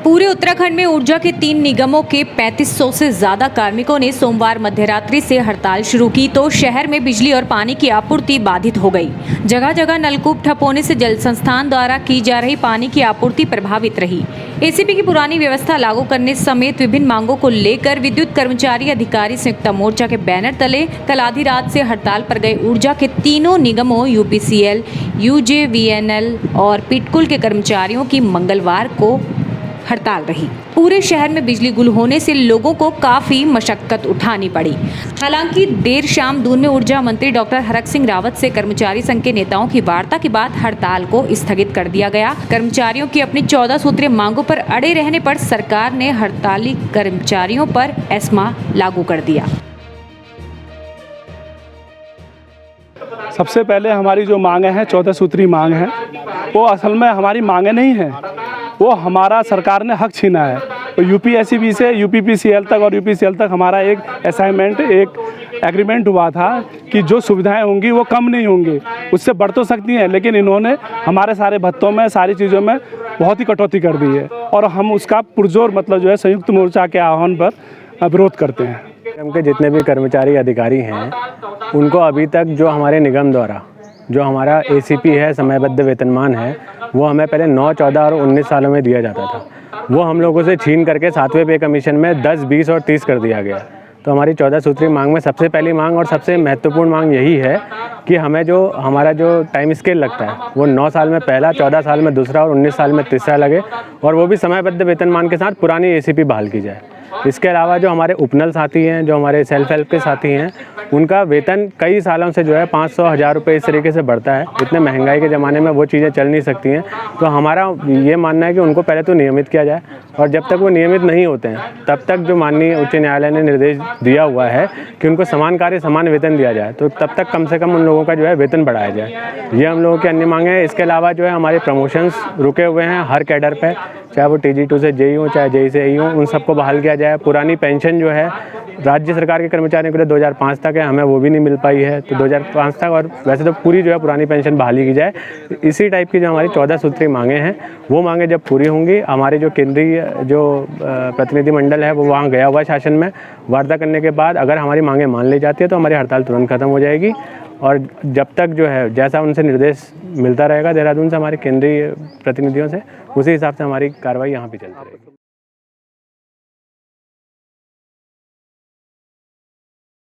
पूरे उत्तराखंड में ऊर्जा के 3 निगमों के 3500 से ज्यादा कार्मिकों ने सोमवार मध्यरात्रि से हड़ताल शुरू की तो शहर में बिजली और पानी की आपूर्ति बाधित हो गई। जगह जगह नलकूप ठप होने से जल संस्थान द्वारा की जा रही पानी की आपूर्ति प्रभावित रही। एसीपी की पुरानी व्यवस्था लागू करने समेत विभिन्न मांगों को लेकर विद्युत कर्मचारी अधिकारी संयुक्त मोर्चा के बैनर तले कल आधी रात से हड़ताल पर गए ऊर्जा के तीनों निगमों यूपीसीएल, यूजेवीएनएल और पिटकुल के कर्मचारियों की मंगलवार को हड़ताल रही। पूरे शहर में बिजली गुल होने से लोगों को काफी मशक्कत उठानी पड़ी। हालांकि देर शाम दून में ऊर्जा मंत्री डॉक्टर हरक सिंह रावत से कर्मचारी संघ के नेताओं की वार्ता के बाद हड़ताल को स्थगित कर दिया गया। कर्मचारियों की अपनी 14 सूत्रीय मांगों पर अड़े रहने पर सरकार ने हड़ताली कर्मचारियों पर एस्मा लागू कर दिया। सबसे पहले हमारी जो मांगे हैं 14 सूत्री मांग है, वो असल में हमारी मांगे नहीं है, वो हमारा सरकार ने हक छीना है। तो यूपीएससीबी से यूपीपीसीएल तक और यूपीसीएल तक हमारा एक असाइनमेंट, एक एग्रीमेंट हुआ था कि जो सुविधाएं होंगी वो कम नहीं होंगी, उससे बढ़ तो सकती हैं, लेकिन इन्होंने हमारे सारे भत्तों में, सारी चीज़ों में बहुत ही कटौती कर दी है और हम उसका पुरजोर मतलब जो है संयुक्त मोर्चा के आह्वान पर विरोध करते हैं। निगम के जितने भी कर्मचारी अधिकारी हैं उनको अभी तक जो हमारे निगम द्वारा जो हमारा एसीपी है, समयबद्ध वेतनमान है, वो हमें पहले 9, 14 और 19 सालों में दिया जाता था। वो हम लोगों से छीन करके 7वें पे कमीशन में 10, 20 और 30 कर दिया गया। तो हमारी 14 सूत्री मांग में सबसे पहली मांग और सबसे महत्वपूर्ण मांग यही है कि हमें जो हमारा जो टाइम स्केल लगता है वो 9 साल में पहला, 14 साल में दूसरा और 19 साल में तीसरा लगे और वो भी समयबद्ध वेतनमान के साथ पुरानी एसीपी बहाल की जाए। इसके अलावा जो हमारे उपनल साथी हैं, जो हमारे सेल्फ हेल्प के साथी हैं, उनका वेतन कई सालों से जो है 500, 1000 रुपये इस तरीके से बढ़ता है। इतने महंगाई के ज़माने में वो चीज़ें चल नहीं सकती हैं। तो हमारा ये मानना है कि उनको पहले तो नियमित किया जाए और जब तक वो नियमित नहीं होते हैं तब तक जो माननीय उच्च न्यायालय ने निर्देश दिया हुआ है कि उनको समान कार्य समान वेतन दिया जाए, तो तब तक कम से कम उन लोगों का जो है वेतन बढ़ाया जाए। ये हम लोगों की अन्य मांग है। इसके अलावा जो है हमारे प्रमोशंस रुके हुए हैं हर कैडर पे, चाहे वो TG2 से JE हो, चाहे JE से AE हो, उन सबको बहाल किया जाए। पुरानी पेंशन जो है राज्य सरकार के कर्मचारियों के लिए 2005 तक है, हमें वो भी नहीं मिल पाई है, तो 2005 तक और वैसे तो पूरी जो है पुरानी पेंशन बहाली की जाए। इसी टाइप की जो हमारी 14 सूत्री मांगे हैं, वो मांगे जब पूरी होंगी, हमारे जो केंद्रीय जो प्रतिनिधिमंडल है वो वहाँ गया हुआ है शासन में, वार्ता करने के बाद अगर हमारी मांगे मान ली जाती है तो हमारी हड़ताल तुरंत खत्म हो जाएगी। और जब तक जो है जैसा उनसे निर्देश मिलता रहेगा देहरादून से हमारे केंद्रीय प्रतिनिधियों से, उसी हिसाब से हमारी कार्रवाई यहाँ भी चलती रहेगी।